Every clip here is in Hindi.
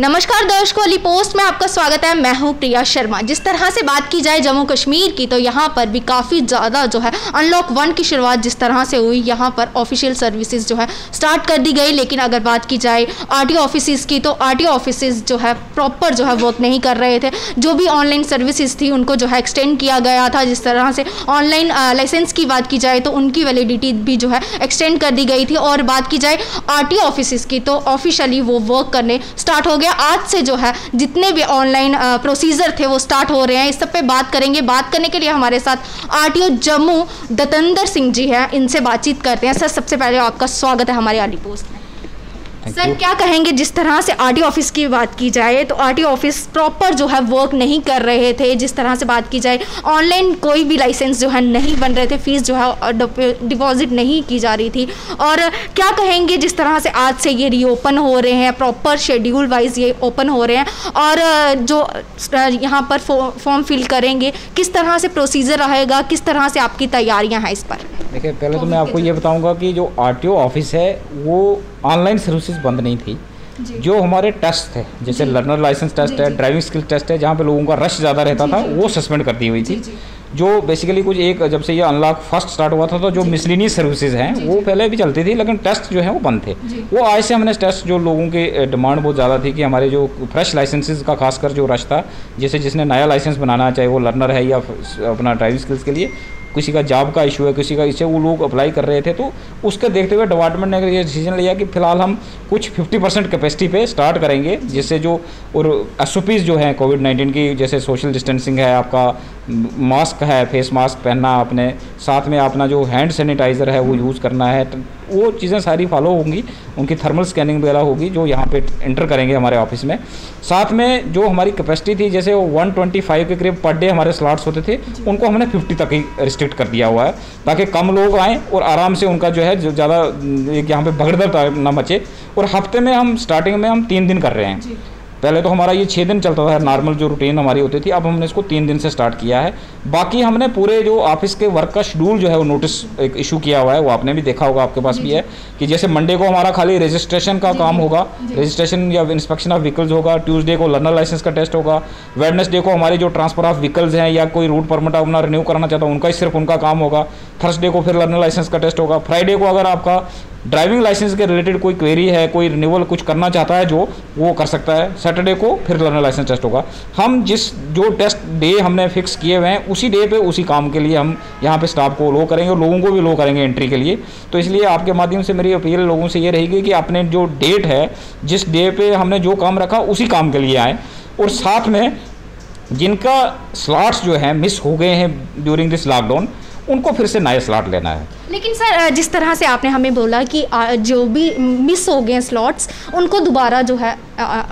नमस्कार दर्शकों, अली पोस्ट में आपका स्वागत है। मैं हूं प्रिया शर्मा। जिस तरह से बात की जाए जम्मू कश्मीर की, तो यहां पर भी काफ़ी ज़्यादा जो है अनलॉक 1 की शुरुआत जिस तरह से हुई, यहां पर ऑफिशियल सर्विसेज जो है स्टार्ट कर दी गई। लेकिन अगर बात की जाए आरटीओ ऑफिसेज की, तो आरटीओ ऑफिसेज जो है प्रॉपर जो है वर्क नहीं कर रहे थे। जो भी ऑनलाइन सर्विसेज थी उनको जो है एक्सटेंड किया गया था। जिस तरह से ऑनलाइन लाइसेंस की बात की जाए तो उनकी वैलिडिटी भी जो है एक्सटेंड कर दी गई थी। और बात की जाए आरटीओ ऑफिसेज की, तो ऑफिशियली वो वर्क करने स्टार्ट हो गया। आज से जो है जितने भी ऑनलाइन प्रोसीजर थे वो स्टार्ट हो रहे हैं। इस सब पे बात करेंगे। बात करने के लिए हमारे साथ आरटीओ जम्मू दतंदर सिंह जी हैं, इनसे बातचीत करते हैं। सर, सबसे पहले आपका स्वागत है हमारे अली पोस्ट में। सर, क्या कहेंगे, जिस तरह से आरटीओ ऑफिस की बात की जाए तो आरटीओ ऑफिस प्रॉपर जो है वर्क नहीं कर रहे थे। जिस तरह से बात की जाए ऑनलाइन कोई भी लाइसेंस जो है नहीं बन रहे थे, फीस जो है डिपॉजिट नहीं की जा रही थी। और क्या कहेंगे, जिस तरह से आज से ये रीओपन हो रहे हैं, प्रॉपर शेड्यूल वाइज ये ओपन हो रहे हैं, और जो यहाँ पर फॉर्म फिल करेंगे, किस तरह से प्रोसीजर रहेगा, किस तरह से आपकी तैयारियाँ हैं इस पर? देखिए, पहले तो मैं आपको ये बताऊंगा कि जो आरटीओ ऑफिस है वो ऑनलाइन सर्विसेज बंद नहीं थी। जो हमारे टेस्ट थे, जैसे लर्नर लाइसेंस टेस्ट है, ड्राइविंग स्किल टेस्ट है, जहाँ पे लोगों का रश ज़्यादा रहता था, वो सस्पेंड कर दी हुई थी। जो बेसिकली कुछ एक जब से ये अनलॉक फर्स्ट स्टार्ट हुआ था, तो जो मिसलिनियस सर्विसेज हैं वो पहले भी चलती थी, लेकिन टेस्ट जो है वो बंद थे। वो आज से हमने टेस्ट, जो लोगों की डिमांड बहुत ज़्यादा थी कि हमारे जो फ्रेश लाइसेंसेज का खासकर जो रश था, जैसे जिसने नया लाइसेंस बनाना, चाहे वो लर्नर है या अपना ड्राइविंग स्किल्स के लिए, किसी का जॉब का इशू है, किसी का इसे, वो लोग अप्लाई कर रहे थे। तो उसके देखते हुए डिपार्टमेंट ने ये डिसीजन लिया कि फ़िलहाल हम कुछ 50% कैपेसिटी पे स्टार्ट करेंगे, जिससे जो और एसओपीज़ जो हैं कोविड-19 की, जैसे सोशल डिस्टेंसिंग है, आपका मास्क है, फेस मास्क पहनना, अपने साथ में अपना जो हैंड सैनिटाइज़र है वो यूज़ करना है, तो वो चीज़ें सारी फॉलो होंगी। उनकी थर्मल स्कैनिंग वगैरह होगी जो यहाँ पे एंटर करेंगे हमारे ऑफिस में। साथ में जो हमारी कैपेसिटी थी, जैसे 125 के करीब पर डे हमारे स्लॉट्स होते थे, उनको हमने 50 तक ही रिस्ट्रिक्ट कर दिया हुआ है, ताकि कम लोग आएँ और आराम से उनका जो है ज़्यादा यहाँ पे भगदड़ ना मचे। और हफ्ते में हम स्टार्टिंग में हम 3 दिन कर रहे हैं। पहले तो हमारा ये 6 दिन चलता था, नॉर्मल जो रूटीन हमारी होती थी। अब हमने इसको 3 दिन से स्टार्ट किया है। बाकी हमने पूरे जो ऑफिस के वर्क का शेड्यूल जो है वो नोटिस एक इशू किया हुआ है, वो आपने भी देखा होगा, आपके पास भी है, कि जैसे मंडे को हमारा खाली रजिस्ट्रेशन का काम होगा, रजिस्ट्रेशन या इंस्पेक्शन ऑफ व्हीकल्स होगा। ट्यूसडे को लर्नर लाइसेंस का टेस्ट होगा। वेडनेसडे को हमारी जो ट्रांसफर ऑफ व्हीकल्स हैं या कोई रूट परमिट अपना रिन्यू कराना चाहता है, उनका सिर्फ उनका काम होगा। थर्सडे को फिर लर्नर लाइसेंस का टेस्ट होगा। फ्राइडे को अगर आपका ड्राइविंग लाइसेंस के रिलेटेड कोई क्वेरी है, कोई रिन्यूअल कुछ करना चाहता है, जो वो कर सकता है। सैटरडे को फिर लर्नर लाइसेंस टेस्ट होगा। हम जिस जो टेस्ट डे हमने फिक्स किए हुए हैं, उसी डे पे उसी काम के लिए हम यहाँ पे स्टाफ को लो करेंगे और लोगों को भी लो करेंगे एंट्री के लिए। तो इसलिए आपके माध्यम से मेरी अपील लोगों से ये रहेगी कि अपने जो डेट है, जिस डे पे हमने जो काम रखा उसी काम के लिए आएँ। और साथ में जिनका स्लॉट्स जो है मिस हो गए हैं ड्यूरिंग दिस लॉकडाउन, उनको फिर से नए स्लॉट लेना है। लेकिन सर, जिस तरह से आपने हमें बोला कि जो भी मिस हो गए स्लॉट्स, उनको दोबारा जो है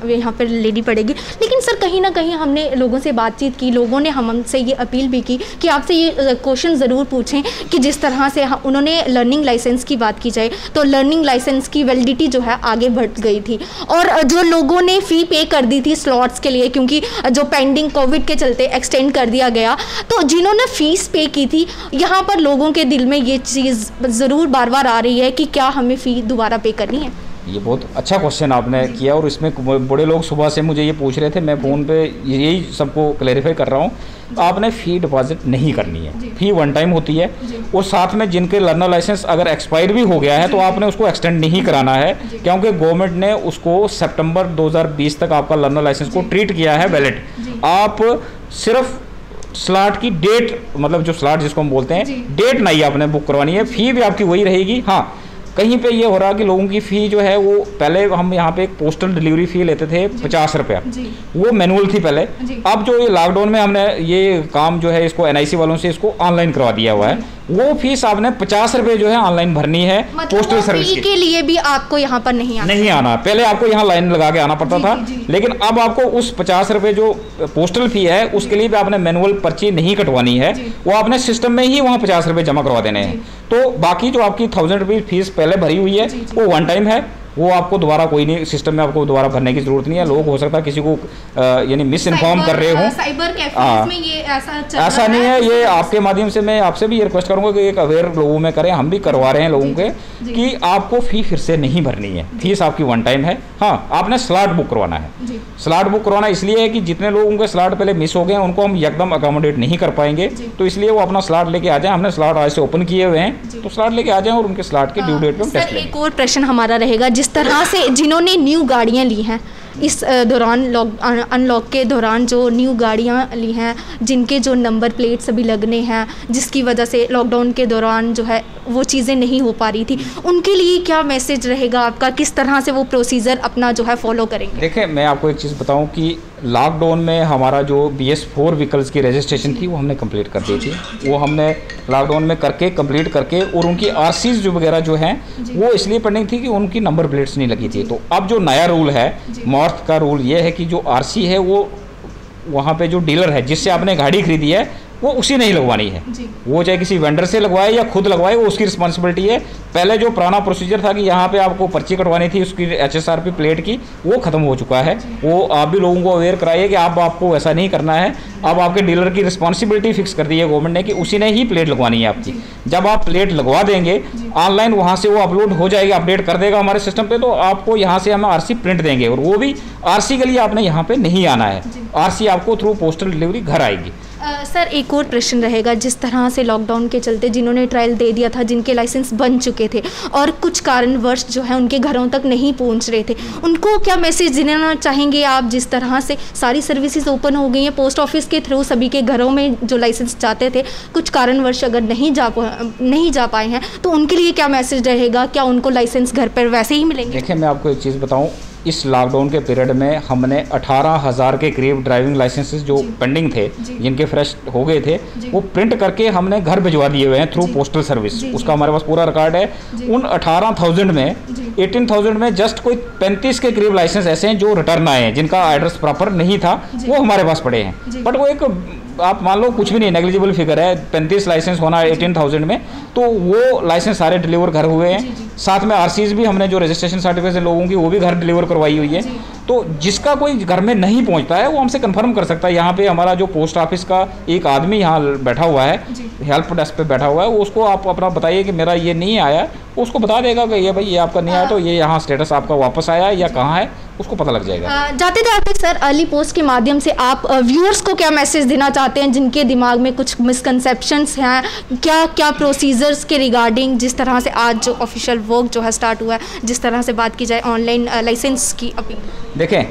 यहाँ पर लेनी पड़ेगी। लेकिन सर, कहीं ना कहीं हमने लोगों से बातचीत की, लोगों ने हमसे ये अपील भी की कि आपसे ये क्वेश्चन ज़रूर पूछें कि जिस तरह से उन्होंने लर्निंग लाइसेंस की बात की जाए, तो लर्निंग लाइसेंस की वैलिडिटी जो है आगे बढ़ गई थी। और जो लोगों ने फ़ी पे कर दी थी स्लॉट्स के लिए, क्योंकि जो पेंडिंग कोविड के चलते एक्सटेंड कर दिया गया, तो जिन्होंने फ़ीस पे की थी, यहाँ पर लोगों के दिल में ये चीज़ ज़रूर बार बार आ रही है कि क्या हमें फ़ी दोबारा पे करनी है। ये बहुत अच्छा क्वेश्चन आपने किया, और इसमें बड़े लोग सुबह से मुझे ये पूछ रहे थे, मैं फ़ोन पे यही सबको क्लैरिफाई कर रहा हूँ। आपने फ़ी डिपॉजिट नहीं करनी है, फ़ी 1 टाइम होती है। और साथ में जिनके लर्नर लाइसेंस अगर एक्सपायर भी हो गया है, तो आपने उसको एक्सटेंड नहीं कराना है, क्योंकि गवर्नमेंट ने उसको सितंबर 2020 तक आपका लर्नर लाइसेंस को ट्रीट किया है वैलिड। आप सिर्फ स्लॉट की डेट, मतलब जो स्लॉट जिसको हम बोलते हैं, डेट नहीं आपने बुक करवानी है। फ़ी भी आपकी वही रहेगी। हाँ, कहीं पे ये हो रहा कि लोगों की फ़ी जो है वो, पहले हम यहाँ पे एक पोस्टल डिलीवरी फ़ी लेते थे 50 रुपया, वो मैनुअल थी पहले। अब जो ये लॉकडाउन में हमने ये काम जो है इसको एनआईसी वालों से इसको ऑनलाइन करवा दिया हुआ है। वो फीस आपने 50 रुपये जो है ऑनलाइन भरनी है। मतलब पोस्टल सर्विस के लिए भी आपको यहाँ पर नहीं आना। पहले आपको यहाँ लाइन लगा के आना पड़ता था, लेकिन अब आपको उस 50 रुपये जो पोस्टल फी है उसके लिए भी आपने मैनुअल पर्ची नहीं कटवानी है, वो आपने सिस्टम में ही वहाँ 50 रुपये जमा करवा देने हैं। तो बाकी जो आपकी 1000 रुपये फीस पहले भरी हुई है वो 1 टाइम है, वो आपको दोबारा कोई नहीं, सिस्टम में आपको दोबारा भरने की जरूरत नहीं है। लोग हो सकता है किसी को यानी मिस इन्फॉर्म कर रहे हो, साइबर कैफेज में ये ऐसा नहीं है। ये आपके माध्यम से मैं आपसे भी ये रिक्वेस्ट करूंगा कि एक अवेयर लोगों में करें, हम भी करवा रहे हैं लोगों के कि आपको फी फिर से नहीं भरनी है, फीस आपकी वन टाइम है। हाँ, आपने स्लॉट बुक करवाना है। स्लॉट बुक करवाना इसलिए है कि जितने लोगों के स्लॉट पहले मिस हो गए हैं उनको हम एकदम अकोमोडेट नहीं कर पाएंगे, तो इसलिए वो अपना स्लॉट लेके आ जाए। हमने स्लॉट आज से ओपन किए हुए हैं, तो स्लॉट लेके आ जाएं और उनके स्लॉट के ड्यू डेट पे टेस्ट लें। एक और प्रश्न हमारा रहेगा, जिस तरह से जिन्होंने न्यू गाड़ियाँ ली हैं इस दौरान अनलॉक के दौरान, जो न्यू गाड़ियाँ ली हैं जिनके जो नंबर प्लेट सभी लगने हैं, जिसकी वजह से लॉकडाउन के दौरान जो है वो चीज़ें नहीं हो पा रही थी, उनके लिए क्या मैसेज रहेगा आपका, किस तरह से वो प्रोसीजर अपना जो है फॉलो करेंगे? देखिए, मैं आपको एक चीज़ बताऊं कि लॉकडाउन में हमारा जो BS4 व्हीकल्स की रजिस्ट्रेशन थी वो हमने कंप्लीट कर दी थी। वो हमने लॉकडाउन में करके कंप्लीट करके, और उनकी RCs जो वगैरह जो हैं वो इसलिए पेंडिंग थी कि उनकी नंबर प्लेट्स नहीं लगी थी। तो अब जो नया रूल है, मॉर्थ का रूल ये है कि जो RC है वो वहाँ पे जो डीलर है जिससे आपने गाड़ी खरीदी है वो उसी नहीं लगवानी है। वो चाहे किसी वेंडर से लगवाए या खुद लगवाए, वो उसकी रिस्पॉन्सिबिलिटी है। पहले जो पुराना प्रोसीजर था कि यहाँ पे आपको पर्ची कटवानी थी उसकी HSRP प्लेट की, वो ख़त्म हो चुका है। वो आप भी लोगों को अवेयर कराइए कि आपको ऐसा नहीं करना है। अब आपके डीलर की रिस्पॉन्सिबिलिटी फिक्स कर दी है गवर्नमेंट ने कि उसी ने ही प्लेट लगवानी है आपकी। जब आप प्लेट लगवा देंगे ऑनलाइन, वहाँ से वो अपलोड हो जाएगी, अपडेट कर देगा हमारे सिस्टम पे, तो आपको यहाँ से हम RC प्रिंट देंगे। और वो भी RC के लिए आपने यहाँ पे नहीं आना है, RC आपको थ्रू पोस्टल डिलीवरी घर आएगी। सर, एक और प्रश्न रहेगा, जिस तरह से लॉकडाउन के चलते जिन्होंने ट्रायल दे दिया था, जिनके लाइसेंस बन चुके थे और कुछ कारणवश जो है उनके घरों तक नहीं पहुंच रहे थे, उनको क्या मैसेज देना चाहेंगे आप? जिस तरह से सारी सर्विसेज ओपन हो गई हैं, पोस्ट ऑफिस के थ्रू सभी के घरों में जो लाइसेंस चाहते थे, कुछ कारणवश अगर नहीं जा पाए हैं, तो उनके लिए क्या मैसेज रहेगा? क्या उनको लाइसेंस घर पर वैसे ही मिलेंगे? देखिए, मैं आपको एक चीज़ बताऊँ, इस लॉकडाउन के पीरियड में हमने 18,000 के करीब ड्राइविंग लाइसेंसेस जो पेंडिंग थे, जिनके फ्रेश हो गए थे, वो प्रिंट करके हमने घर भिजवा दिए हुए हैं थ्रू पोस्टल सर्विस। उसका हमारे पास पूरा रिकॉर्ड है। उन 18,000 में 18,000 में जस्ट कोई 35 के करीब लाइसेंस ऐसे हैं जो रिटर्न आए हैं, जिनका एड्रेस प्रॉपर नहीं था, वो हमारे पास पड़े हैं। बट वो एक, आप मान लो कुछ भी नहीं, नेग्लिजिबल फिगर है। 35 लाइसेंस होना 18,000 में, तो वो लाइसेंस सारे डिलीवर घर हुए हैं। साथ में RCs भी हमने जो रजिस्ट्रेशन सर्टिफिकेट है लोगों की, वो भी घर डिलीवर करवाई हुई है। तो जिसका कोई घर में नहीं पहुंचता है वो हमसे कंफर्म कर सकता है। यहाँ पे हमारा जो पोस्ट ऑफिस का एक आदमी यहाँ बैठा हुआ है, हेल्प डेस्क पे बैठा हुआ है, उसको आप अपना बताइए कि मेरा ये नहीं आया, उसको बता देगा कि ये भाई ये आपका नहीं आया, तो ये यहाँ स्टेटस आपका वापस आया या कहाँ है, उसको पता लग जाएगा। जाते जाते सर, अर्ली पोस्ट के माध्यम से आप व्यूअर्स को क्या मैसेज देना चाहते हैं, जिनके दिमाग में कुछ मिसकंसेप्शंस हैं, क्या प्रोसीजर्स के रिगार्डिंग, जिस तरह से आज जो ऑफिशियल वर्क जो है स्टार्ट हुआ है, जिस तरह से बात की जाए ऑनलाइन लाइसेंस की अपील? देखें,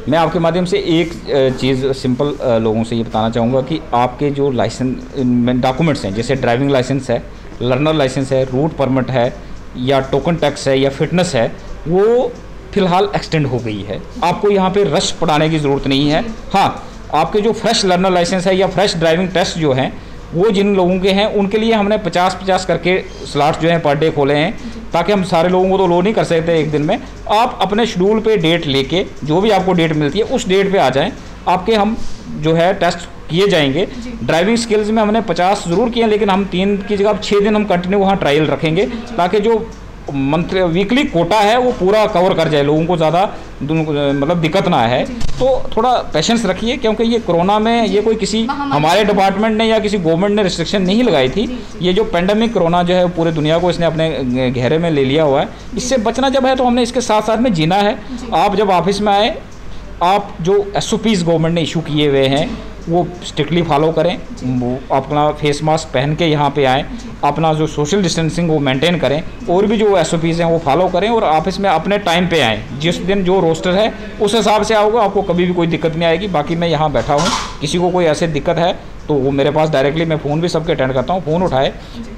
मैं आपके माध्यम से एक चीज़ सिंपल लोगों से ये बताना चाहूँगा कि आपके जो लाइसेंस डॉक्यूमेंट्स हैं, जैसे ड्राइविंग लाइसेंस है, लर्नर लाइसेंस है, रूट परमिट है, या टोकन टैक्स है, या फिटनेस है, वो फ़िलहाल एक्सटेंड हो गई है। आपको यहाँ पे रश पढ़ाने की ज़रूरत नहीं है। हाँ, आपके जो फ्रेश लर्नर लाइसेंस है या फ्रेश ड्राइविंग टेस्ट जो हैं, वो जिन लोगों के हैं उनके लिए हमने 50-50 करके स्लॉट्स जो हैं पर डे खोले हैं, ताकि हम सारे लोगों को तो लो नहीं कर सकते एक दिन में। आप अपने शेड्यूल पे डेट लेके, जो भी आपको डेट मिलती है उस डेट पे आ जाएं, आपके हम जो है टेस्ट किए जाएंगे। ड्राइविंग स्किल्स में हमने 50 ज़रूर किए, लेकिन हम 3 की जगह 6 दिन हम कंटिन्यू वहाँ ट्रायल रखेंगे, ताकि जो मंथली वीकली कोटा है वो पूरा कवर कर जाए, लोगों को ज़्यादा मतलब दिक्कत ना है। तो थोड़ा पेशेंस रखिए, क्योंकि ये कोरोना में ये कोई किसी हमारे डिपार्टमेंट ने या किसी गवर्नमेंट ने रिस्ट्रिक्शन नहीं लगाई थी। ये जो पेंडेमिक कोरोना जो है पूरे दुनिया को इसने अपने घेरे में ले लिया हुआ है। इससे बचना जब है तो हमने इसके साथ साथ में जीना है। आप जब ऑफिस में आए, आप जो SOPs गवर्नमेंट ने इशू किए हुए हैं वो स्ट्रिक्टली फॉलो करें, वो अपना फेस मास्क पहन के यहाँ पे आएँ, अपना जो सोशल डिस्टेंसिंग वो मेंटेन करें, और भी जो SOPs हैं वो फॉलो करें, और ऑफिस में अपने टाइम पे आएँ। जिस दिन जो रोस्टर है उस हिसाब से आओगे, आपको कभी भी कोई दिक्कत नहीं आएगी। बाकी मैं यहाँ बैठा हूँ, किसी को कोई ऐसे दिक्कत है तो वो मेरे पास डायरेक्टली, मैं फ़ोन भी सबके अटेंड करता हूँ, फ़ोन उठाए।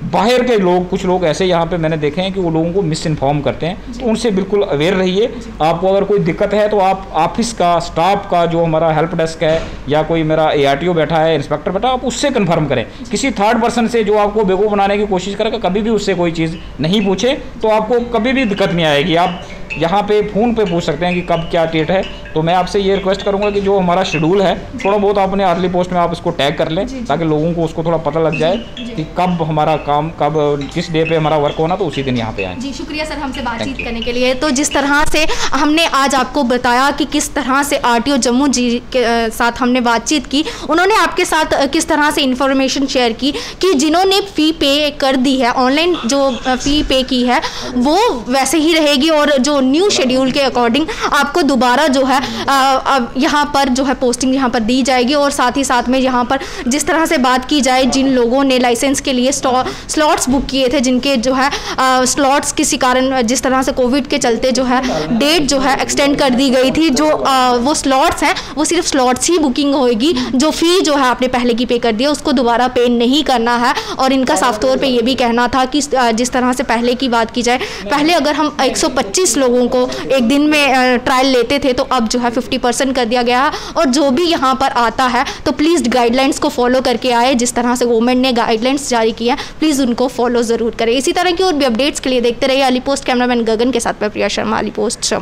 बाहर के लोग, कुछ लोग ऐसे यहाँ पे मैंने देखे हैं कि वो लोगों को मिस इन्फॉर्म करते हैं, तो उनसे बिल्कुल अवेयर रहिए। आपको अगर कोई दिक्कत है तो आप ऑफिस का स्टाफ का, जो हमारा हेल्प डेस्क है या कोई मेरा ARTO बैठा है, इंस्पेक्टर बैठा, आप उससे कन्फर्म करें। किसी थर्ड पर्सन से जो आपको बेवकूफ़ बनाने की कोशिश करेगा, कभी भी उससे कोई चीज़ नहीं पूछे, तो आपको कभी भी दिक्कत नहीं आएगी। आप यहाँ पे फ़ोन पे पूछ सकते हैं कि कब क्या डेट है। तो मैं आपसे ये रिक्वेस्ट करूँगा कि जो हमारा शेड्यूल है थोड़ा बहुत अपने अर्ली पोस्ट में आप इसको टैग कर लें, ताकि लोगों को उसको थोड़ा पता लग जाए कि कब हमारा काम, कब किस डे पे हमारा वर्क होना, तो उसी दिन यहाँ पे आए। जी शुक्रिया सर हमसे बातचीत करने के लिए। तो जिस तरह से हमने आज आपको बताया कि किस तरह से आरटीओ जम्मू जी के साथ हमने बातचीत की, उन्होंने आपके साथ किस तरह से इंफॉर्मेशन शेयर की कि जिन्होंने फ़ी पे कर दी है, ऑनलाइन जो फ़ी पे की है वो वैसे ही रहेगी और जो न्यू शेड्यूल के अकॉर्डिंग आपको दोबारा जो है यहाँ पर जो है पोस्टिंग यहाँ पर दी जाएगी। और साथ ही साथ में यहाँ पर जिस तरह से बात की जाए, जिन लोगों ने लाइसेंस के लिए स्लॉट्स बुक किए थे, जिनके जो है स्लॉट्स किसी कारण जिस तरह से कोविड के चलते जो है डेट जो है एक्सटेंड कर दी गई थी, जो वो स्लॉट्स हैं वो सिर्फ स्लॉट्स ही बुकिंग होएगी। जो फ़ी जो है आपने पहले की पे कर दिया उसको दोबारा पे नहीं करना है। और इनका साफ तौर पे ये भी कहना था कि जिस तरह से पहले की बात की जाए, पहले अगर हम 125 लोगों को एक दिन में ट्रायल लेते थे तो अब जो है 50% कर दिया गया है। और जो भी यहाँ पर आता है तो प्लीज़ गाइडलाइंस को फॉलो करके आए। जिस तरह से गवर्नमेंट ने गाइडलाइंस जारी की है प्लीज़ उनको फॉलो ज़रूर करें। इसी तरह की और भी अपडेट्स के लिए देखते रहिए अली पोस्ट। कैमरामैन गगन के साथ मैं प्रिया शर्मा, अली पोस्ट।